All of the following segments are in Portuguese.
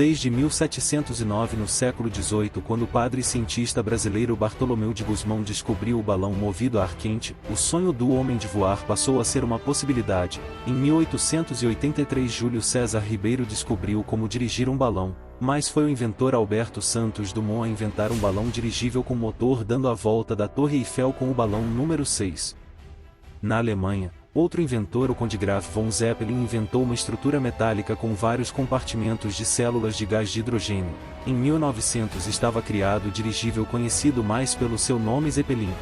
Desde 1709 no século XVIII, quando o padre e cientista brasileiro Bartolomeu de Gusmão descobriu o balão movido a ar quente, o sonho do homem de voar passou a ser uma possibilidade. Em 1883 Júlio César Ribeiro descobriu como dirigir um balão, mas foi o inventor Alberto Santos Dumont a inventar um balão dirigível com motor dando a volta da Torre Eiffel com o balão número 6. Na Alemanha, outro inventor, o Conde Graf von Zeppelin, inventou uma estrutura metálica com vários compartimentos de células de gás de hidrogênio. Em 1900 estava criado o dirigível conhecido mais pelo seu nome Zeppelin.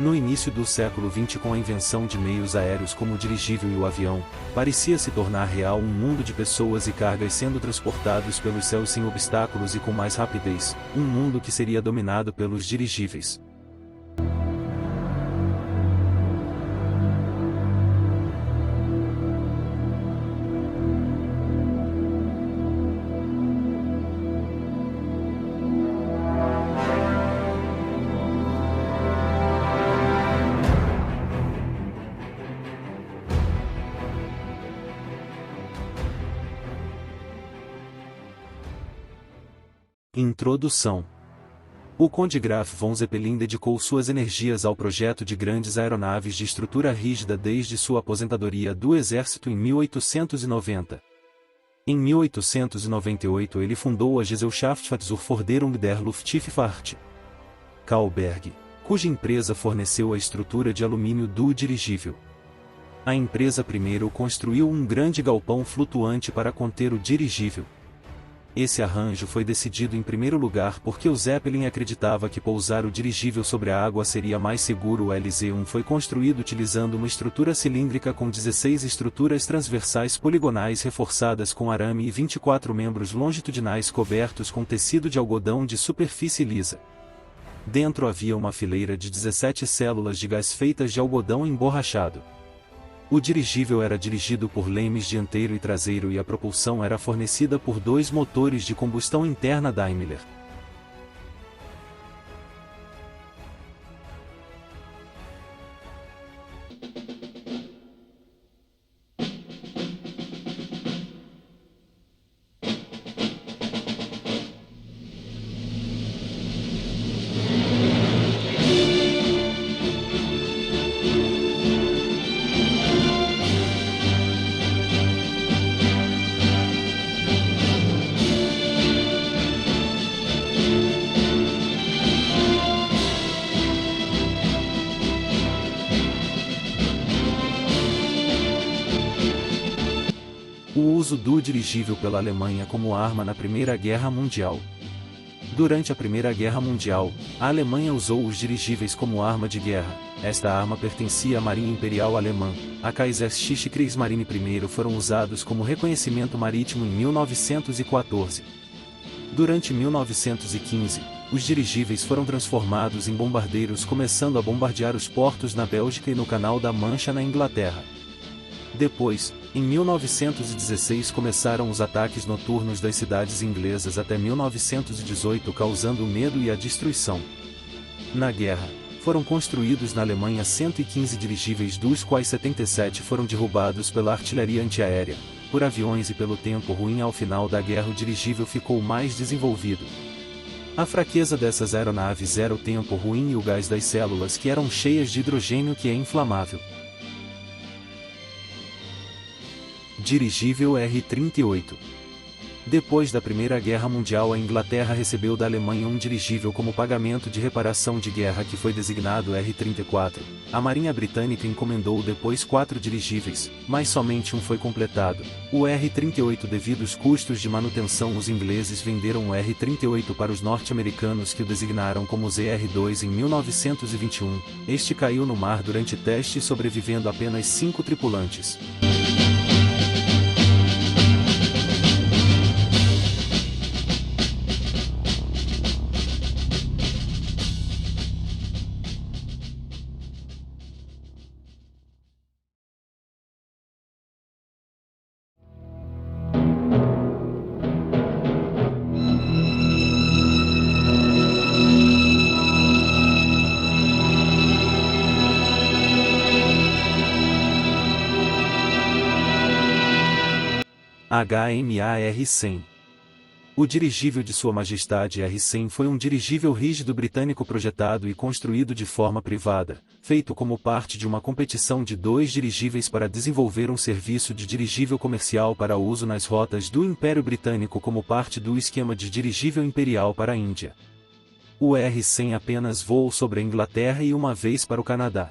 No início do século XX, com a invenção de meios aéreos como o dirigível e o avião, parecia se tornar real um mundo de pessoas e cargas sendo transportados pelos céus sem obstáculos e com mais rapidez, um mundo que seria dominado pelos dirigíveis. Introdução. O Conde Graf von Zeppelin dedicou suas energias ao projeto de grandes aeronaves de estrutura rígida desde sua aposentadoria do exército em 1890. Em 1898 ele fundou a Gesellschaft zur Förderung der Luftschifffahrt Kauberg, cuja empresa forneceu a estrutura de alumínio do dirigível. A empresa primeiro construiu um grande galpão flutuante para conter o dirigível. Esse arranjo foi decidido em primeiro lugar porque o Zeppelin acreditava que pousar o dirigível sobre a água seria mais seguro. O LZ-1 foi construído utilizando uma estrutura cilíndrica com 16 estruturas transversais poligonais reforçadas com arame e 24 membros longitudinais cobertos com tecido de algodão de superfície lisa. Dentro havia uma fileira de 17 células de gás feitas de algodão emborrachado. O dirigível era dirigido por lemes dianteiro e traseiro e a propulsão era fornecida por dois motores de combustão interna Daimler. O uso do dirigível pela Alemanha como arma na Primeira Guerra Mundial. Durante a Primeira Guerra Mundial, a Alemanha usou os dirigíveis como arma de guerra. Esta arma pertencia à Marinha Imperial Alemã. A Kaisersche Kriegsmarine I foram usados como reconhecimento marítimo em 1914. Durante 1915, os dirigíveis foram transformados em bombardeiros, começando a bombardear os portos na Bélgica e no Canal da Mancha na Inglaterra. Depois, em 1916 começaram os ataques noturnos das cidades inglesas até 1918, causando o medo e a destruição. Na guerra, foram construídos na Alemanha 115 dirigíveis, dos quais 77 foram derrubados pela artilharia antiaérea, por aviões e pelo tempo ruim. Ao final da guerra o dirigível ficou mais desenvolvido. A fraqueza dessas aeronaves era o tempo ruim e o gás das células, que eram cheias de hidrogênio, que é inflamável. Dirigível R-38. Depois da Primeira Guerra Mundial, a Inglaterra recebeu da Alemanha um dirigível como pagamento de reparação de guerra que foi designado R-34. A Marinha Britânica encomendou depois 4 dirigíveis, mas somente um foi completado, o R-38. Devido aos custos de manutenção, os ingleses venderam o R-38 para os norte-americanos, que o designaram como ZR-2 em 1921. Este caiu no mar durante testes, sobrevivendo apenas 5 tripulantes. HMAR-100. O dirigível de Sua Majestade R-100 foi um dirigível rígido britânico projetado e construído de forma privada, feito como parte de uma competição de 2 dirigíveis para desenvolver um serviço de dirigível comercial para uso nas rotas do Império Britânico como parte do esquema de dirigível imperial para a Índia. O R-100 apenas voou sobre a Inglaterra e uma vez para o Canadá.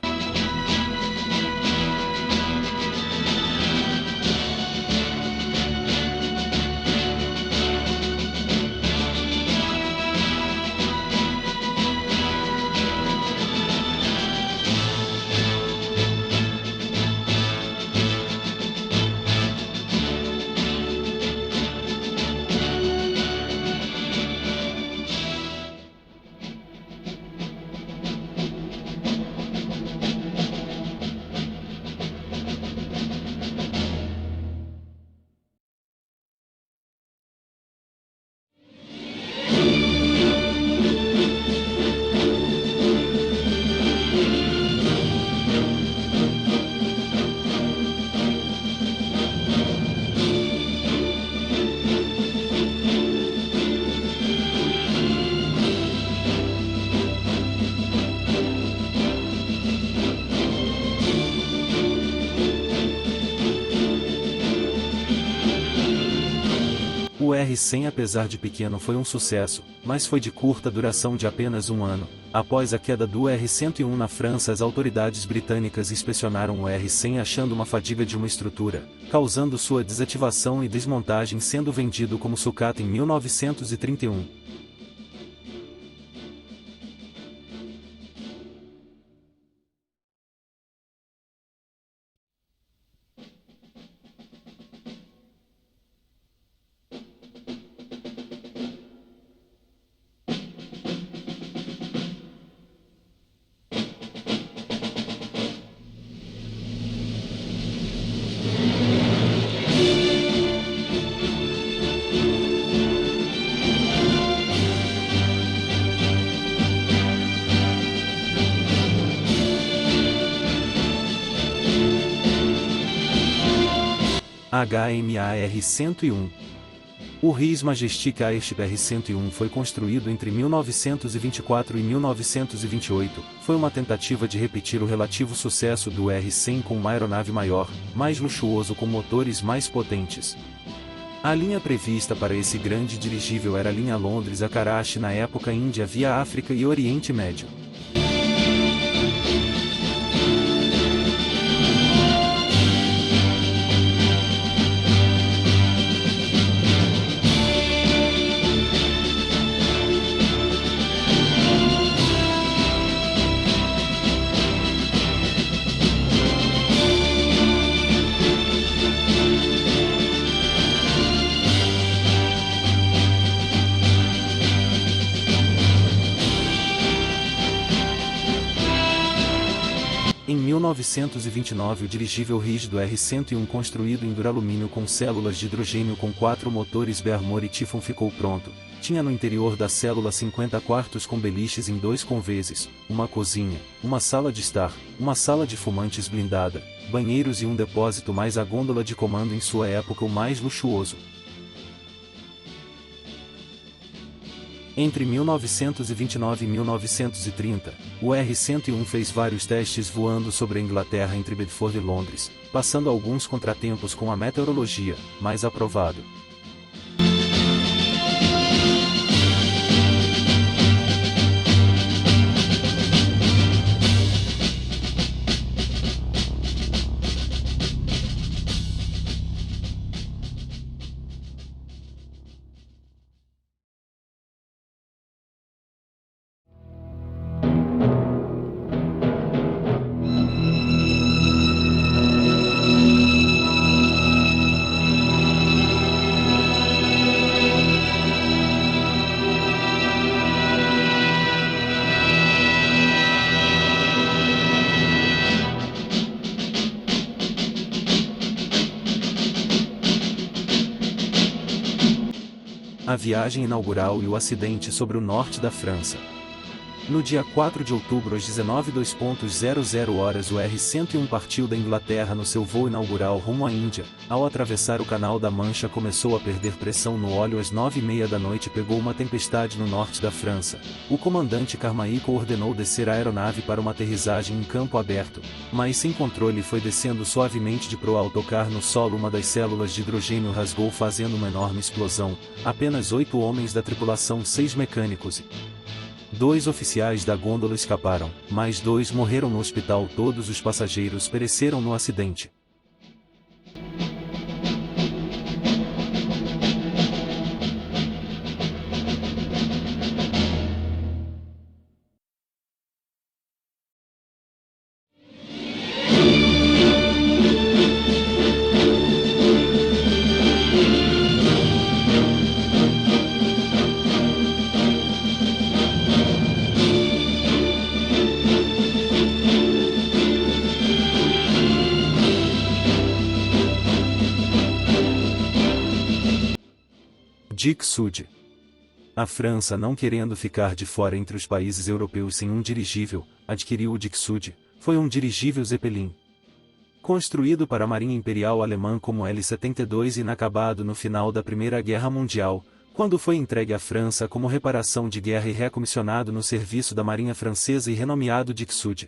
O R-100 apesar de pequeno foi um sucesso, mas foi de curta duração de apenas um ano. Após a queda do R-101 na França, as autoridades britânicas inspecionaram o R-100 achando uma fadiga de uma estrutura, causando sua desativação e desmontagem, sendo vendido como sucata em 1931. HMAR-101. O His Majestic Airship R-101 foi construído entre 1924 e 1928, foi uma tentativa de repetir o relativo sucesso do R-100 com uma aeronave maior, mais luxuoso com motores mais potentes. A linha prevista para esse grande dirigível era a linha Londres a Karachi, na época Índia via África e Oriente Médio. Em 1929 o dirigível rígido R-101 construído em duralumínio com células de hidrogênio com 4 motores Bearmor e Typhoon ficou pronto. Tinha no interior da célula 50 quartos com beliches em 2 conveses, uma cozinha, uma sala de estar, uma sala de fumantes blindada, banheiros e um depósito mais a gôndola de comando, em sua época o mais luxuoso. Entre 1929 e 1930, o R-101 fez vários testes voando sobre a Inglaterra entre Bedford e Londres, passando alguns contratempos com a meteorologia, mas aprovado. A viagem inaugural e o acidente sobre o norte da França. No dia 4 de outubro às 19:00 o R-101 partiu da Inglaterra no seu voo inaugural rumo à Índia. Ao atravessar o Canal da Mancha começou a perder pressão no óleo às 9:30 da noite. Pegou uma tempestade no norte da França. O comandante Carmichael ordenou descer a aeronave para uma aterrissagem em campo aberto, mas sem controle foi descendo suavemente de proa. Ao tocar no solo, uma das células de hidrogênio rasgou fazendo uma enorme explosão. Apenas 8 homens da tripulação, 6 mecânicos e 2 oficiais da gôndola escaparam, mais 2 morreram no hospital. Todos os passageiros pereceram no acidente. Dixud. A França, não querendo ficar de fora entre os países europeus sem um dirigível, adquiriu o Dixud. Foi um dirigível Zeppelin, construído para a Marinha Imperial Alemã como L-72 e inacabado no final da Primeira Guerra Mundial, quando foi entregue à França como reparação de guerra e recommissionado no serviço da Marinha Francesa e renomeado Dixud.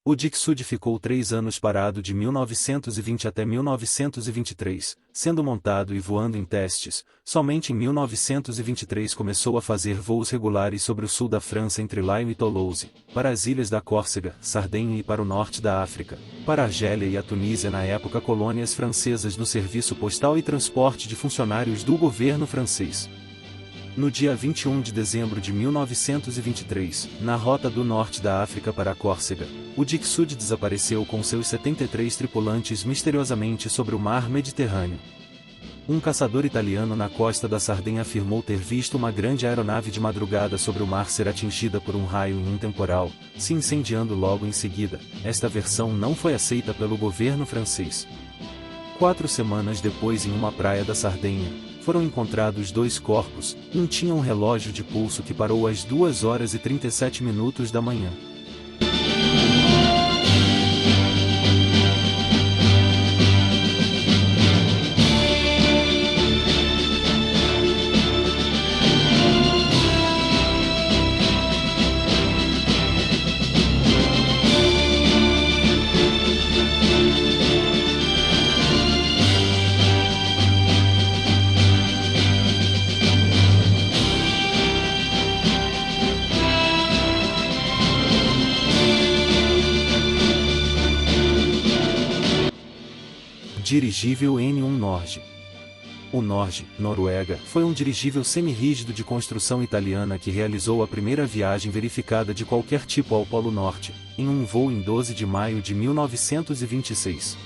O Dixud ficou 3 anos parado de 1920 até 1923, sendo montado e voando em testes. Somente em 1923 começou a fazer voos regulares sobre o sul da França entre Lyon e Toulouse, para as ilhas da Córcega, Sardenha e para o norte da África, para a Argélia e a Tunísia, na época colônias francesas, no serviço postal e transporte de funcionários do governo francês. No dia 21 de dezembro de 1923, na rota do norte da África para a Córcega, o Dixud desapareceu com seus 73 tripulantes misteriosamente sobre o mar Mediterrâneo. Um caçador italiano na costa da Sardenha afirmou ter visto uma grande aeronave de madrugada sobre o mar ser atingida por um raio em um temporal, se incendiando logo em seguida. Esta versão não foi aceita pelo governo francês. 4 semanas depois, em uma praia da Sardenha, foram encontrados 2 corpos. Um tinha um relógio de pulso que parou às 2h37 da manhã. Dirigível N1 Norge. O Norge, Noruega, foi um dirigível semi-rígido de construção italiana que realizou a primeira viagem verificada de qualquer tipo ao Polo Norte, em um voo em 12 de maio de 1926.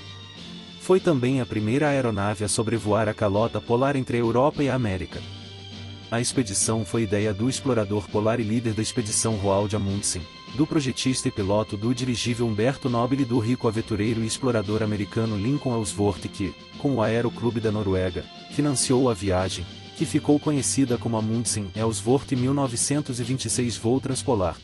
Foi também a primeira aeronave a sobrevoar a calota polar entre a Europa e a América. A expedição foi ideia do explorador polar e líder da expedição Roald Amundsen, do projetista e piloto do dirigível Humberto Nobile e do rico aventureiro e explorador americano Lincoln Ellsworth, que, com o Aeroclube da Noruega, financiou a viagem, que ficou conhecida como Amundsen-Ellsworth 1926 voo transpolar.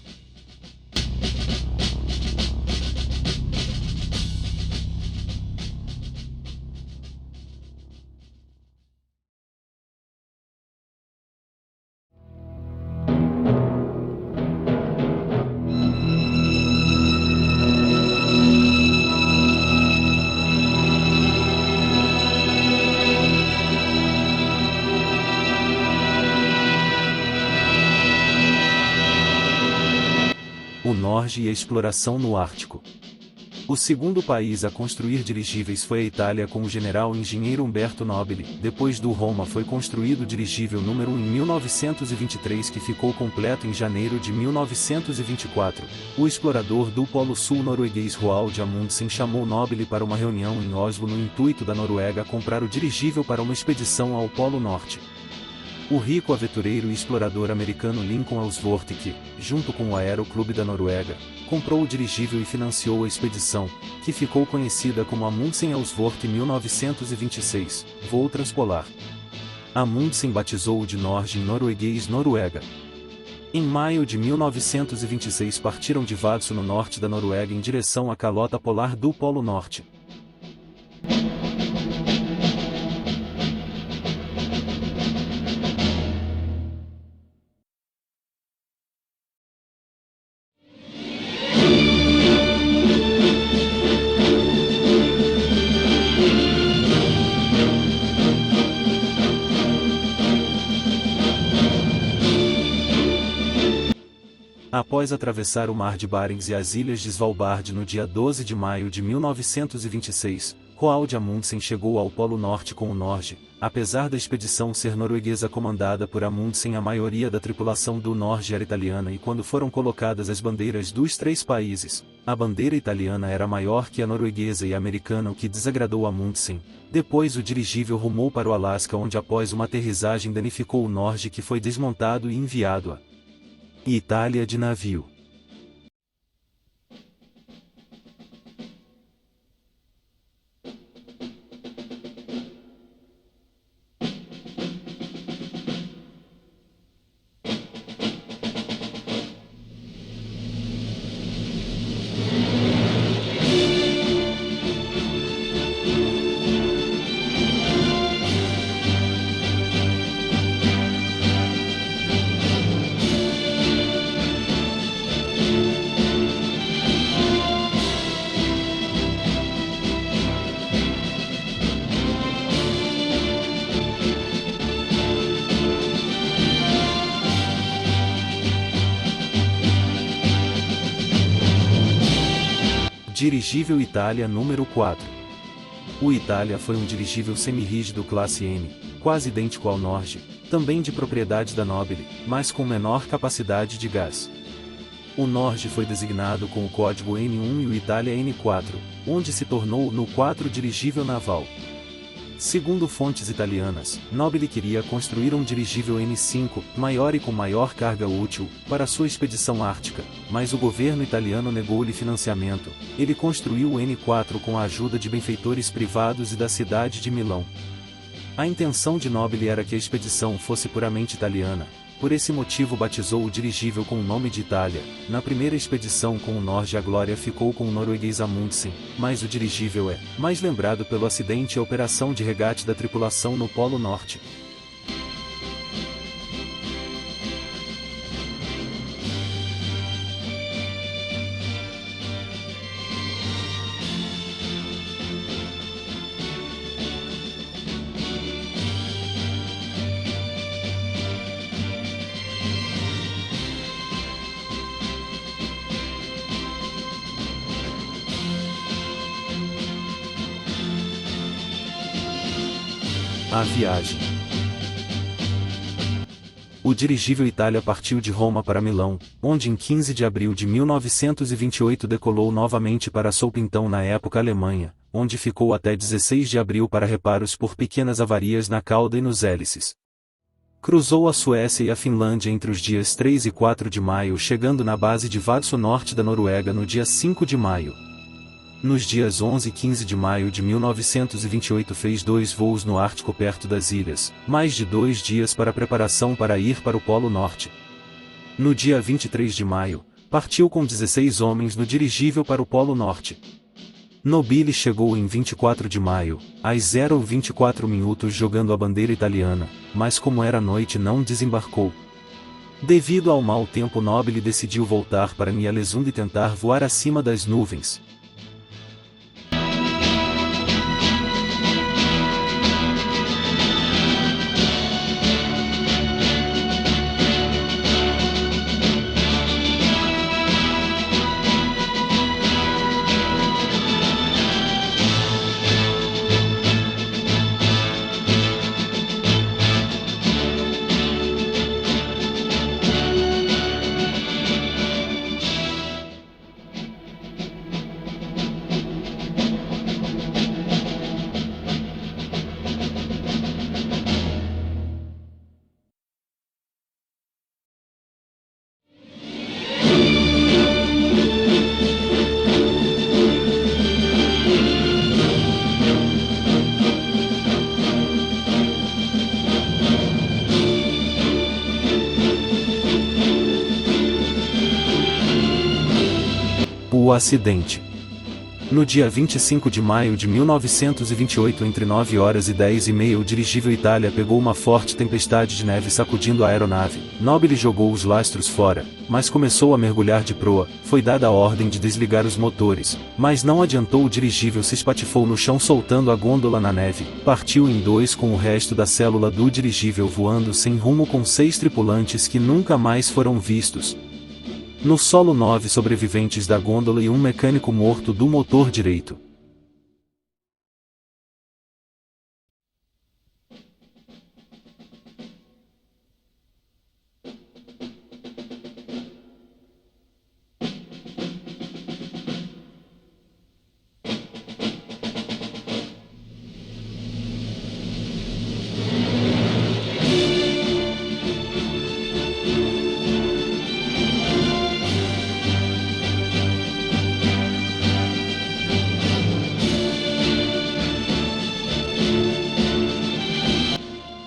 O Norge e a exploração no Ártico. O segundo país a construir dirigíveis foi a Itália com o general engenheiro Umberto Nobile. Depois do Roma foi construído o dirigível número 1 em 1923, que ficou completo em janeiro de 1924. O explorador do Polo Sul norueguês Roald Amundsen chamou Nobile para uma reunião em Oslo no intuito da Noruega comprar o dirigível para uma expedição ao Polo Norte. O rico aventureiro e explorador americano Lincoln Ellsworth que, junto com o Aeroclube da Noruega, comprou o dirigível e financiou a expedição, que ficou conhecida como Amundsen-Ellsworth 1926, voo transpolar. Amundsen batizou-o de Norge em norueguês Noruega. Em maio de 1926 partiram de Vadsø no norte da Noruega em direção à calota polar do Polo Norte. Após atravessar o Mar de Barents e as ilhas de Svalbard no dia 12 de maio de 1926, Roald Amundsen chegou ao Polo Norte com o Norge. Apesar da expedição ser norueguesa comandada por Amundsen, a maioria da tripulação do Norge era italiana e quando foram colocadas as bandeiras dos três países, a bandeira italiana era maior que a norueguesa e a americana, o que desagradou Amundsen. Depois o dirigível rumou para o Alasca, onde após uma aterrissagem danificou o Norge, que foi desmontado e enviado à Itália de navio. Dirigível Itália número 4. O Itália foi um dirigível semirrígido classe M, quase idêntico ao Norge, também de propriedade da Nobile, mas com menor capacidade de gás. O Norge foi designado com o código N1 e o Itália N4, onde se tornou no 4 dirigível naval. Segundo fontes italianas, Nobile queria construir um dirigível N5, maior e com maior carga útil, para sua expedição ártica, mas o governo italiano negou-lhe financiamento. Ele construiu o N4 com a ajuda de benfeitores privados e da cidade de Milão. A intenção de Nobile era que a expedição fosse puramente italiana. Por esse motivo batizou o dirigível com o nome de Itália. Na primeira expedição com o Norge, a glória ficou com o norueguês Amundsen, mas o dirigível é mais lembrado pelo acidente e a operação de resgate da tripulação no Polo Norte. A viagem. O dirigível Itália partiu de Roma para Milão, onde em 15 de abril de 1928 decolou novamente para Southampton, na época Alemanha, onde ficou até 16 de abril para reparos por pequenas avarias na cauda e nos hélices. Cruzou a Suécia e a Finlândia entre os dias 3 e 4 de maio, chegando na base de Vadsø, norte da Noruega, no dia 5 de maio. Nos dias 11 e 15 de maio de 1928 fez 2 voos no Ártico perto das ilhas, mais de 2 dias para preparação para ir para o Polo Norte. No dia 23 de maio, partiu com 16 homens no dirigível para o Polo Norte. Nobile chegou em 24 de maio, às 0h24 jogando a bandeira italiana, mas como era noite não desembarcou. Devido ao mau tempo, Nobile decidiu voltar para Ny-Ålesund e tentar voar acima das nuvens. o acidente. No dia 25 de maio de 1928, entre 9 horas e 10h30, o dirigível Itália pegou uma forte tempestade de neve sacudindo a aeronave. Nobile jogou os lastros fora, mas começou a mergulhar de proa. Foi dada a ordem de desligar os motores, mas não adiantou, o dirigível se espatifou no chão soltando a gôndola na neve. Partiu em dois com o resto da célula do dirigível voando sem rumo, com 6 tripulantes que nunca mais foram vistos. No solo, 9 sobreviventes da gôndola e um mecânico morto do motor direito.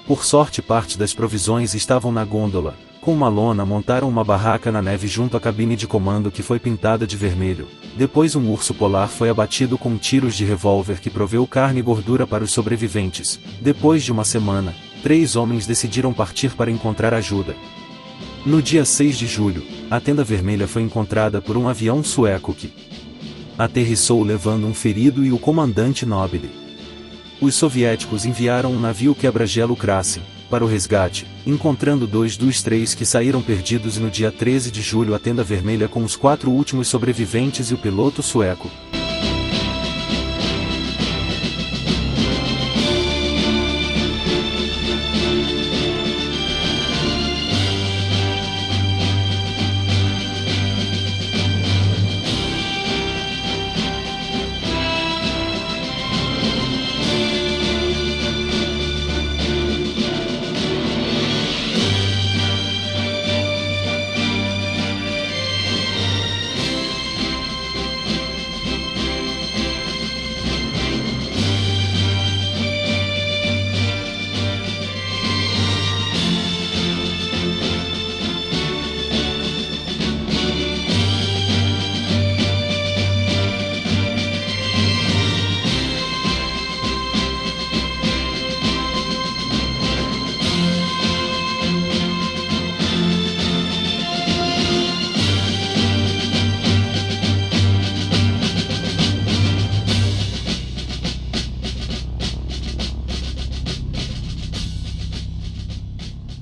Por sorte, parte das provisões estavam na gôndola. Com uma lona, montaram uma barraca na neve junto à cabine de comando, que foi pintada de vermelho. Depois, um urso polar foi abatido com tiros de revólver que proveu carne e gordura para os sobreviventes. Depois de uma semana, 3 homens decidiram partir para encontrar ajuda. No dia 6 de julho, a tenda vermelha foi encontrada por um avião sueco que aterrissou levando um ferido e o comandante Nobile. Os soviéticos enviaram um navio quebra-gelo Krasin para o resgate, encontrando 2 dos 3 que saíram perdidos, e no dia 13 de julho a tenda vermelha com os 4 últimos sobreviventes e o piloto sueco.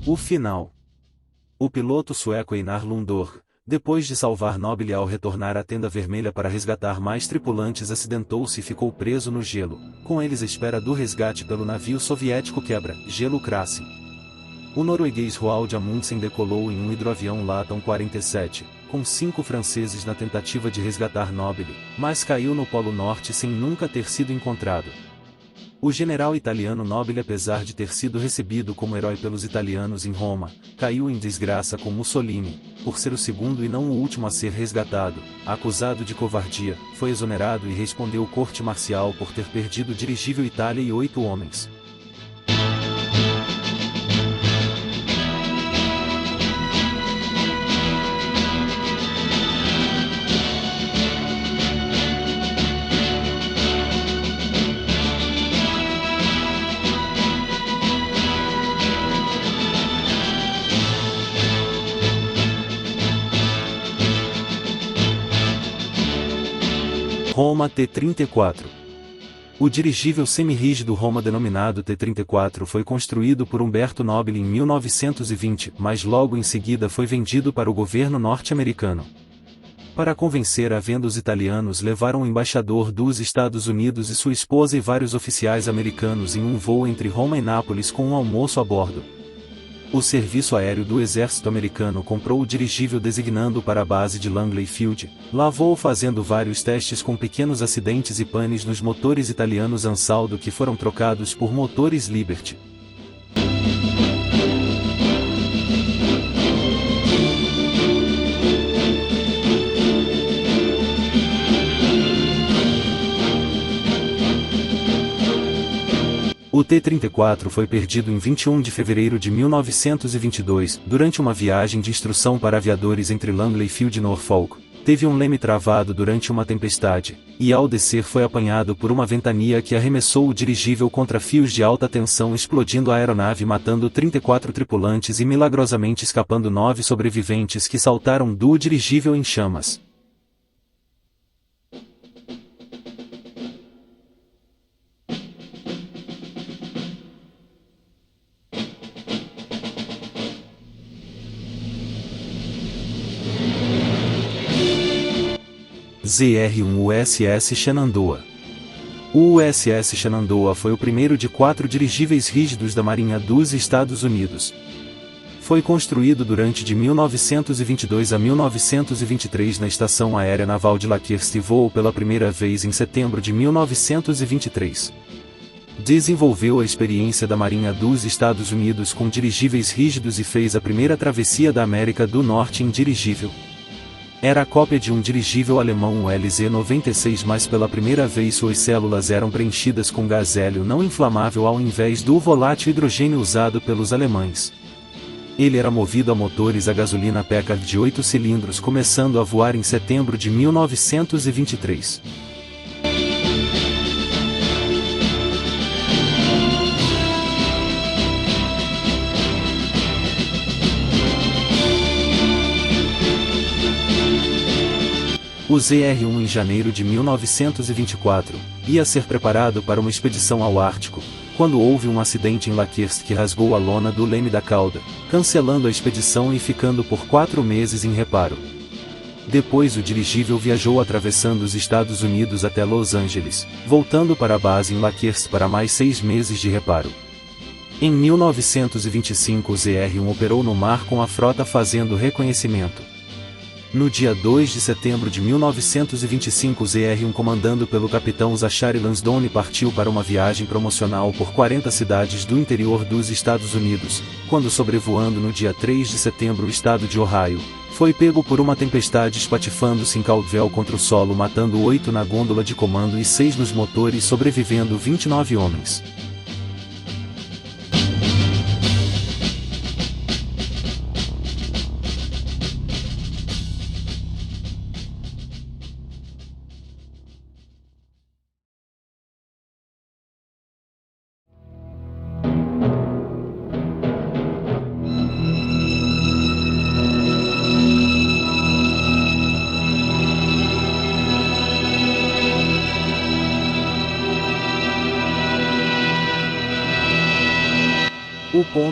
O final. O piloto sueco Einar Lundor, depois de salvar Nobile ao retornar à tenda vermelha para resgatar mais tripulantes, acidentou-se e ficou preso no gelo, com eles à espera do resgate pelo navio soviético quebra-gelo Krasin. O norueguês Roald Amundsen decolou em um hidroavião Latam 47, com 5 franceses na tentativa de resgatar Nobile, mas caiu no Polo Norte sem nunca ter sido encontrado. O general italiano Nobile, apesar de ter sido recebido como herói pelos italianos em Roma, caiu em desgraça com Mussolini, por ser o segundo e não o último a ser resgatado. Acusado de covardia, foi exonerado e respondeu corte marcial por ter perdido o dirigível Itália e 8 homens. Roma T-34. O dirigível semirrígido Roma, denominado T-34, foi construído por Umberto Nobile em 1920, mas logo em seguida foi vendido para o governo norte-americano. Para convencer a venda, os italianos levaram o embaixador dos Estados Unidos e sua esposa e vários oficiais americanos em um voo entre Roma e Nápoles com um almoço a bordo. O Serviço Aéreo do Exército Americano comprou o dirigível designando para a base de Langley Field. Lá voou fazendo vários testes com pequenos acidentes e panes nos motores italianos Ansaldo, que foram trocados por motores Liberty. O T-34 foi perdido em 21 de fevereiro de 1922, durante uma viagem de instrução para aviadores entre Langley Field e Norfolk. Teve um leme travado durante uma tempestade, e ao descer foi apanhado por uma ventania que arremessou o dirigível contra fios de alta tensão, explodindo a aeronave, matando 34 tripulantes e milagrosamente escapando 9 sobreviventes que saltaram do dirigível em chamas. ZR-1 USS Shenandoah. O USS Shenandoah foi o primeiro de 4 dirigíveis rígidos da Marinha dos Estados Unidos. Foi construído durante de 1922 a 1923 na Estação Aérea Naval de Lakehurst e voou pela primeira vez em setembro de 1923. Desenvolveu a experiência da Marinha dos Estados Unidos com dirigíveis rígidos e fez a primeira travessia da América do Norte em dirigível. Era a cópia de um dirigível alemão, o LZ-96, mas pela primeira vez suas células eram preenchidas com gás hélio não inflamável ao invés do volátil hidrogênio usado pelos alemães. Ele era movido a motores a gasolina Packard de 8 cilindros, começando a voar em setembro de 1923. O ZR-1 em janeiro de 1924, ia ser preparado para uma expedição ao Ártico, quando houve um acidente em Lakehurst que rasgou a lona do leme da cauda, cancelando a expedição e ficando por 4 meses em reparo. Depois o dirigível viajou atravessando os Estados Unidos até Los Angeles, voltando para a base em Lakehurst para mais 6 meses de reparo. Em 1925 o ZR-1 operou no mar com a frota fazendo reconhecimento. No dia 2 de setembro de 1925 o ZR-1 comandando pelo capitão Zachary Lansdowne partiu para uma viagem promocional por 40 cidades do interior dos Estados Unidos, quando sobrevoando no dia 3 de setembro o estado de Ohio, foi pego por uma tempestade espatifando-se em Caldwell contra o solo, matando 8 na gôndola de comando e 6 nos motores, sobrevivendo 29 homens.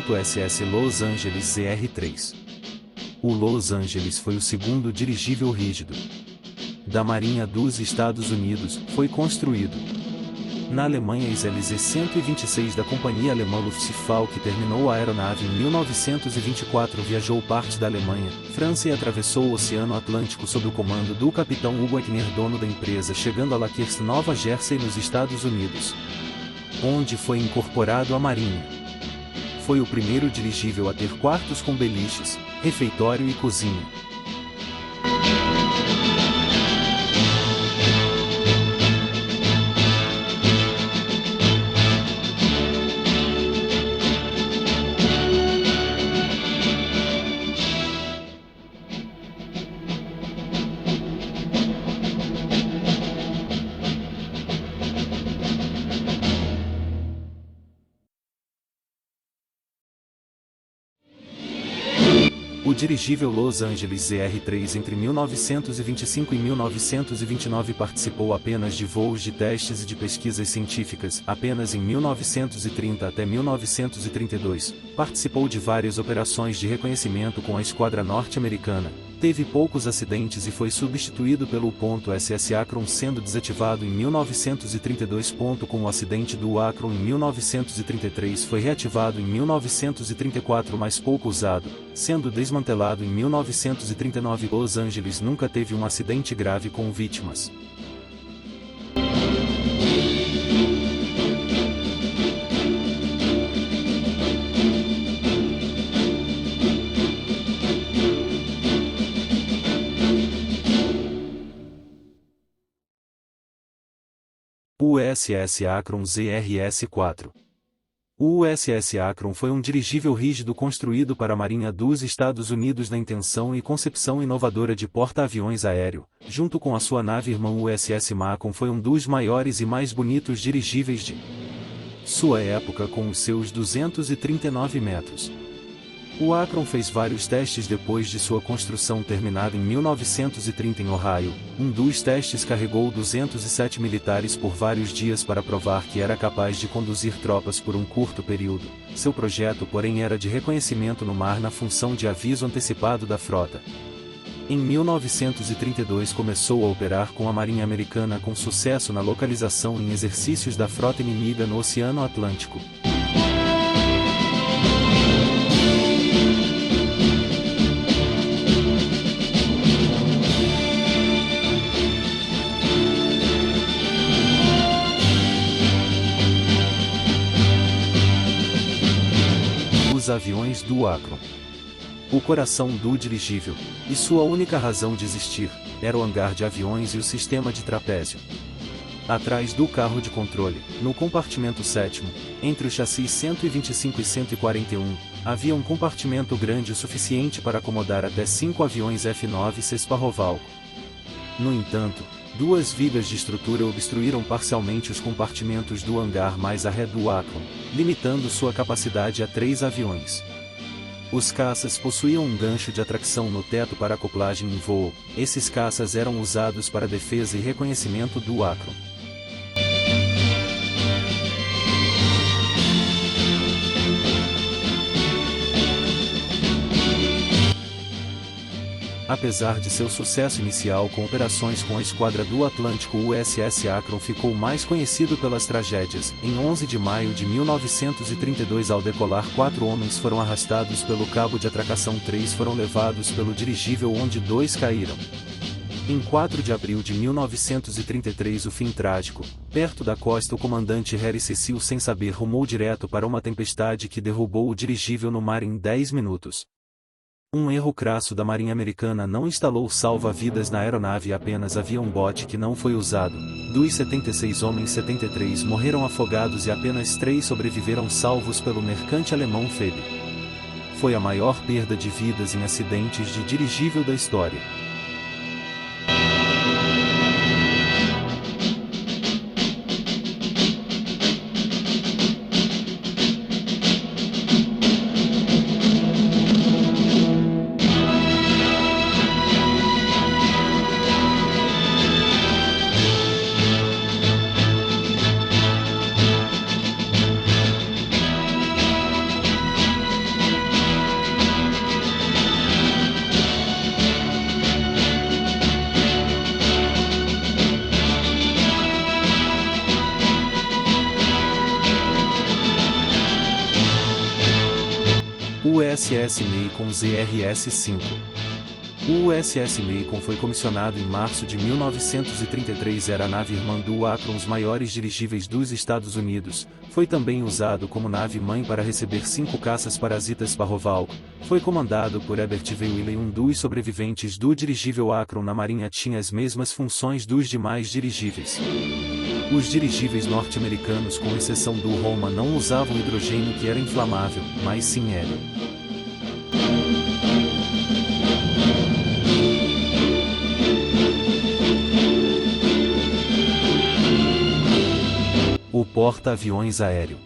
O SS Los Angeles ZR-3. O Los Angeles foi o segundo dirigível rígido da Marinha dos Estados Unidos, foi construído na Alemanha. As LZ-126 da companhia alemã Luftwaffe, que terminou a aeronave em 1924, viajou parte da Alemanha, França e atravessou o Oceano Atlântico sob o comando do capitão Hugo Eckner, dono da empresa, chegando a Lakehurst, Nova Jersey, nos Estados Unidos, onde foi incorporado à Marinha. Foi o primeiro dirigível a ter quartos com beliches, refeitório e cozinha. O dirigível Los Angeles ZR-3 entre 1925 e 1929 participou apenas de voos de testes e de pesquisas científicas. Apenas em 1930 até 1932, participou de várias operações de reconhecimento com a esquadra norte-americana. Teve poucos acidentes e foi substituído pelo .SS Akron, sendo desativado em 1932. Com o acidente do Akron em 1933 foi reativado em 1934, mas pouco usado, sendo desmantelado em 1939. Los Angeles nunca teve um acidente grave com vítimas. USS Akron ZRS-4. O USS Akron foi um dirigível rígido construído para a Marinha dos Estados Unidos na intenção e concepção inovadora de porta-aviões aéreo. Junto com a sua nave irmã USS Macon, foi um dos maiores e mais bonitos dirigíveis de sua época, com os seus 239 metros. O Akron fez vários testes depois de sua construção terminada em 1930 em Ohio. Um dos testes carregou 207 militares por vários dias para provar que era capaz de conduzir tropas por um curto período. Seu projeto, porém, era de reconhecimento no mar na função de aviso antecipado da frota. Em 1932 começou a operar com a Marinha Americana com sucesso na localização em exercícios da frota inimiga no Oceano Atlântico. Os aviões do Akron. O coração do dirigível, e sua única razão de existir, era o hangar de aviões e o sistema de trapézio. Atrás do carro de controle, no compartimento sétimo, entre os chassis 125 e 141, havia um compartimento grande o suficiente para acomodar até 5 aviões F-9 Cesparrovalco. No entanto, duas vigas de estrutura obstruíram parcialmente os compartimentos do hangar mais a ré do Akron, limitando sua capacidade a 3 aviões. Os caças possuíam um gancho de atração no teto para acoplagem em voo. Esses caças eram usados para defesa e reconhecimento do Akron. Apesar de seu sucesso inicial com operações com a Esquadra do Atlântico, o USS Akron ficou mais conhecido pelas tragédias. Em 11 de maio de 1932, ao decolar, 4 homens foram arrastados pelo cabo de atracação, 3 foram levados pelo dirigível, onde 2 caíram. Em 4 de abril de 1933, o fim trágico. Perto da costa, o comandante Harry Cecil, sem saber, rumou direto para uma tempestade que derrubou o dirigível no mar em 10 minutos. Um erro crasso da Marinha Americana não instalou salva-vidas na aeronave e apenas havia um bote que não foi usado. Dos 76 homens, 73 morreram afogados e apenas 3 sobreviveram, salvos pelo mercante alemão Phoebe. Foi a maior perda de vidas em acidentes de dirigível da história. USS Macon ZRS-5. O USS Macon foi comissionado em março de 1933, era a nave irmã do Akron, os maiores dirigíveis dos Estados Unidos. Foi também usado como nave-mãe para receber 5 caças parasitas Sparrovalco. Foi comandado por Herbert V. Willey, um dos sobreviventes do dirigível Akron na Marinha. Tinha as mesmas funções dos demais dirigíveis. Os dirigíveis norte-americanos, com exceção do Roma, não usavam hidrogênio, que era inflamável, mas sim hélio. O porta-aviões aéreo.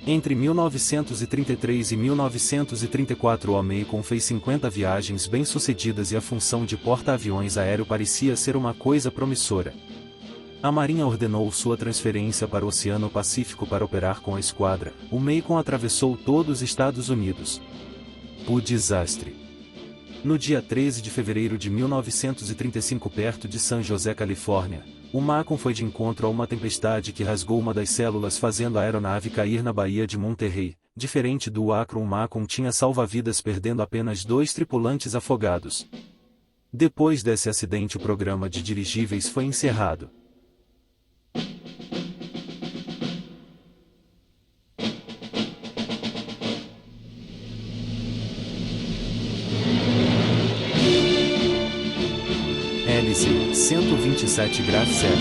Entre 1933 e 1934, o Macon fez 50 viagens bem-sucedidas e a função de porta-aviões aéreo parecia ser uma coisa promissora. A Marinha ordenou sua transferência para o Oceano Pacífico para operar com a esquadra. O Macon atravessou todos os Estados Unidos. O desastre. No dia 13 de fevereiro de 1935, perto de San José, Califórnia, o Macon foi de encontro a uma tempestade que rasgou uma das células, fazendo a aeronave cair na Baía de Monterrey. Diferente do Akron, o Macon tinha salva-vidas, perdendo apenas 2 tripulantes afogados. Depois desse acidente, o programa de dirigíveis foi encerrado. Hélice 127 Graf 7.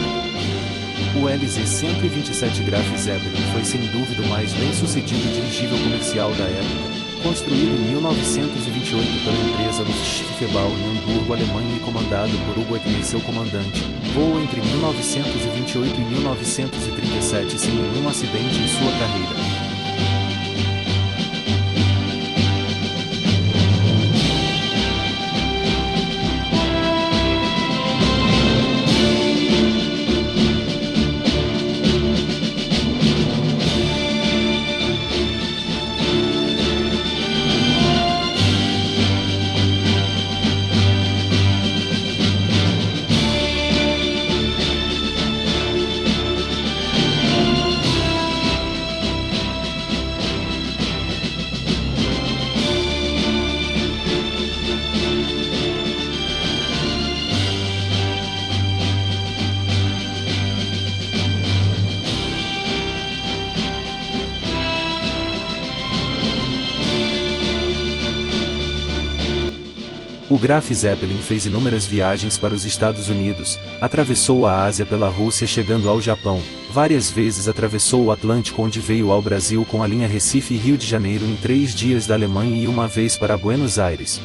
O LZ-127 Graf Zeppelin foi sem dúvida o mais bem-sucedido dirigível comercial da época. Construído em 1928 pela empresa Luftwaffe em Hamburgo, Alemanha e comandado por Hugo Eckner, seu comandante, voou entre 1928 e 1937 sem nenhum acidente em sua carreira. O Graf Zeppelin fez inúmeras viagens para os Estados Unidos, atravessou a Ásia pela Rússia chegando ao Japão, várias vezes atravessou o Atlântico onde veio ao Brasil com a linha Recife e Rio de Janeiro em 3 dias da Alemanha e uma vez para Buenos Aires.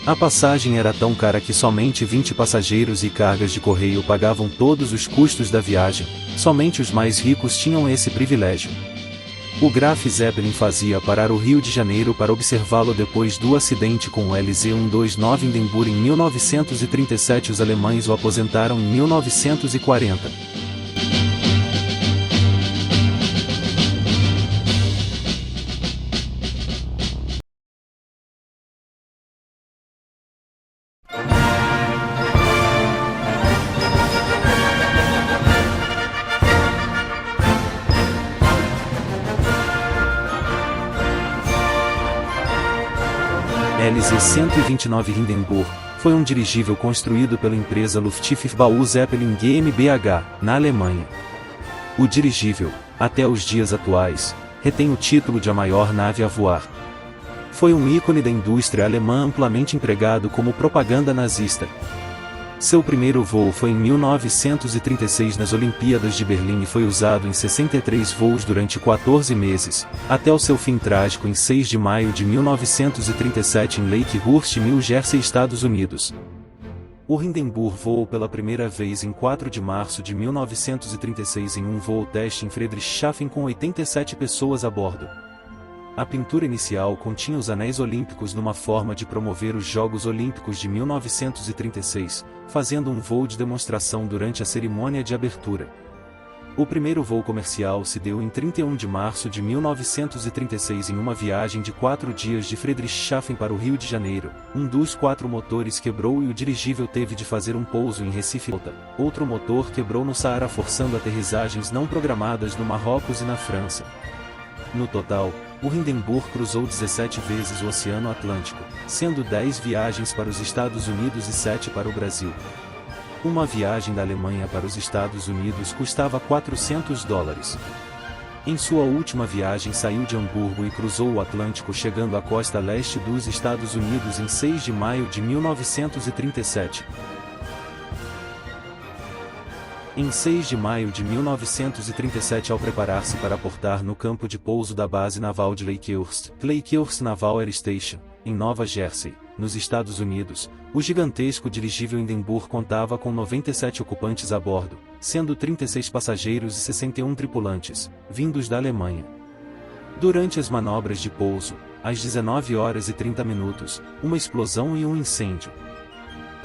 A passagem era tão cara que somente 20 passageiros e cargas de correio pagavam todos os custos da viagem, somente os mais ricos tinham esse privilégio. O Graf Zeppelin fazia parar o Rio de Janeiro para observá-lo depois do acidente com o LZ-129 Hindenburg em 1937. Os alemães o aposentaram em 1940. LZ-129 Hindenburg foi um dirigível construído pela empresa Luftwaffe Bau Zeppelin GmbH, na Alemanha. O dirigível, até os dias atuais, retém o título de a maior nave a voar. Foi um ícone da indústria alemã amplamente empregado como propaganda nazista. Seu primeiro voo foi em 1936 nas Olimpíadas de Berlim e foi usado em 63 voos durante 14 meses, até o seu fim trágico em 6 de maio de 1937 em Lake Hurst, New Jersey, Estados Unidos. O Hindenburg voou pela primeira vez em 4 de março de 1936 em um voo teste em Friedrichshafen com 87 pessoas a bordo. A pintura inicial continha os anéis olímpicos numa forma de promover os Jogos Olímpicos de 1936, fazendo um voo de demonstração durante a cerimônia de abertura. O primeiro voo comercial se deu em 31 de março de 1936 em uma viagem de 4 dias de Friedrichshafen para o Rio de Janeiro. Um dos 4 motores quebrou e o dirigível teve de fazer um pouso em Recife. Outro motor quebrou no Saara, forçando aterrissagens não programadas no Marrocos e na França. No total, o Hindenburg cruzou 17 vezes o Oceano Atlântico, sendo 10 viagens para os Estados Unidos e 7 para o Brasil. Uma viagem da Alemanha para os Estados Unidos custava $400. Em sua última viagem saiu de Hamburgo e cruzou o Atlântico chegando à costa leste dos Estados Unidos em 6 de maio de 1937. Em 6 de maio de 1937, ao preparar-se para aportar no campo de pouso da base naval de Lakehurst Naval Air Station, em Nova Jersey, nos Estados Unidos, o gigantesco dirigível Hindenburg contava com 97 ocupantes a bordo, sendo 36 passageiros e 61 tripulantes, vindos da Alemanha. Durante as manobras de pouso, às 19h30, uma explosão e um incêndio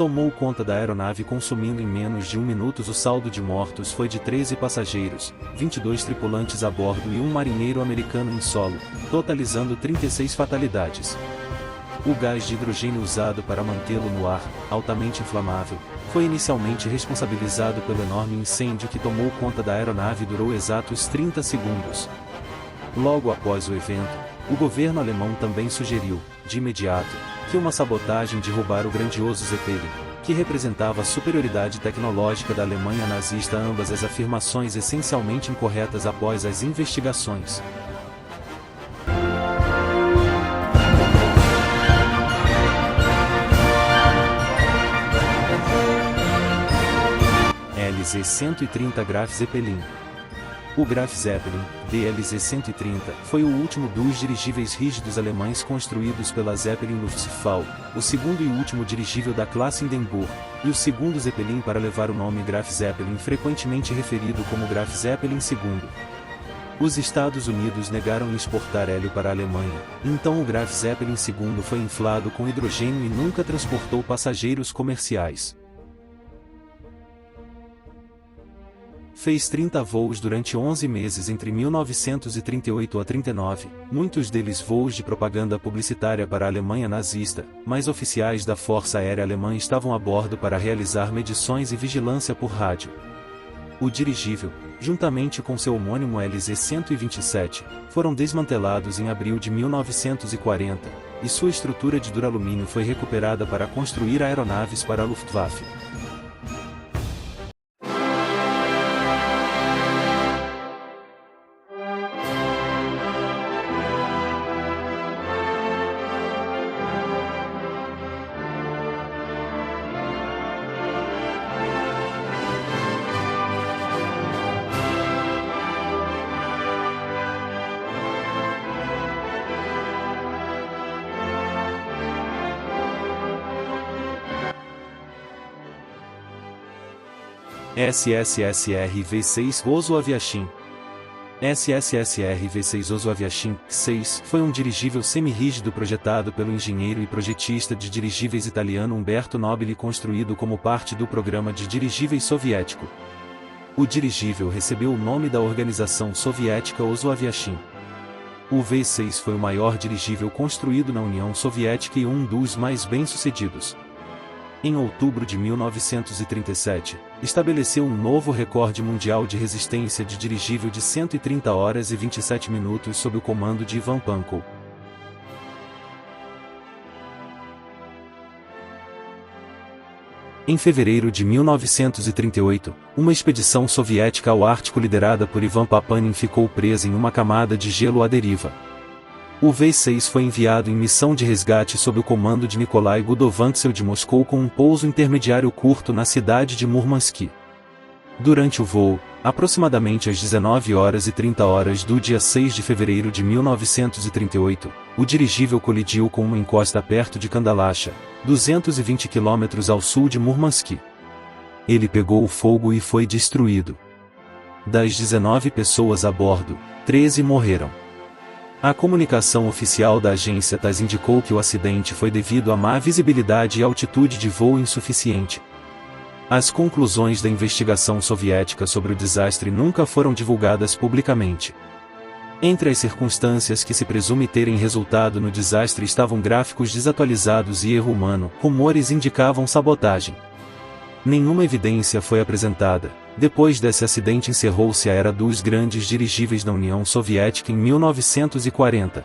tomou conta da aeronave, consumindo em menos de 1 minuto. O saldo de mortos foi de 13 passageiros, 22 tripulantes a bordo e um marinheiro americano em solo, totalizando 36 fatalidades. O gás de hidrogênio usado para mantê-lo no ar, altamente inflamável, foi inicialmente responsabilizado pelo enorme incêndio que tomou conta da aeronave e durou exatos 30 segundos. Logo após o evento, o governo alemão também sugeriu, de imediato, que uma sabotagem derrubara o grandioso Zeppelin, que representava a superioridade tecnológica da Alemanha nazista. Ambas as afirmações essencialmente incorretas após as investigações. DLZ-130 Graf Zeppelin. O Graf Zeppelin, DLZ-130, foi o último dos dirigíveis rígidos alemães construídos pela Zeppelin Luftwaffe, o segundo e último dirigível da classe Hindenburg, e o segundo Zeppelin para levar o nome Graf Zeppelin, frequentemente referido como Graf Zeppelin II. Os Estados Unidos negaram exportar hélio para a Alemanha, então o Graf Zeppelin II foi inflado com hidrogênio e nunca transportou passageiros comerciais. Fez 30 voos durante 11 meses entre 1938 a 39, muitos deles voos de propaganda publicitária para a Alemanha nazista, mas oficiais da Força Aérea Alemã estavam a bordo para realizar medições e vigilância por rádio. O dirigível, juntamente com seu homônimo LZ-127, foram desmantelados em abril de 1940, e sua estrutura de duralumínio foi recuperada para construir aeronaves para a Luftwaffe. SSSR V6 Oso Aviachim. SSSR V6 Oso Aviachim 6 foi um dirigível semi-rígido projetado pelo engenheiro e projetista de dirigíveis italiano Umberto Nobile, construído como parte do programa de dirigíveis soviético. O dirigível recebeu o nome da organização soviética Oso Aviachim. O V6 foi o maior dirigível construído na União Soviética e um dos mais bem-sucedidos. Em outubro de 1937, estabeleceu um novo recorde mundial de resistência de dirigível de 130 horas e 27 minutos sob o comando de Ivan Pankov. Em fevereiro de 1938, uma expedição soviética ao Ártico liderada por Ivan Papanin ficou presa em uma camada de gelo à deriva. O V6 foi enviado em missão de resgate sob o comando de Nikolai Gudovantsev de Moscou com um pouso intermediário curto na cidade de Murmansk. Durante o voo, aproximadamente às 19 horas e 30 horas do dia 6 de fevereiro de 1938, o dirigível colidiu com uma encosta perto de Kandalacha, 220 km ao sul de Murmansk. Ele pegou fogo e foi destruído. Das 19 pessoas a bordo, 13 morreram. A comunicação oficial da agência TASS indicou que o acidente foi devido à má visibilidade e altitude de voo insuficiente. As conclusões da investigação soviética sobre o desastre nunca foram divulgadas publicamente. Entre as circunstâncias que se presume terem resultado no desastre estavam gráficos desatualizados e erro humano. Rumores indicavam sabotagem. Nenhuma evidência foi apresentada. Depois desse acidente encerrou-se a era dos grandes dirigíveis da União Soviética em 1940.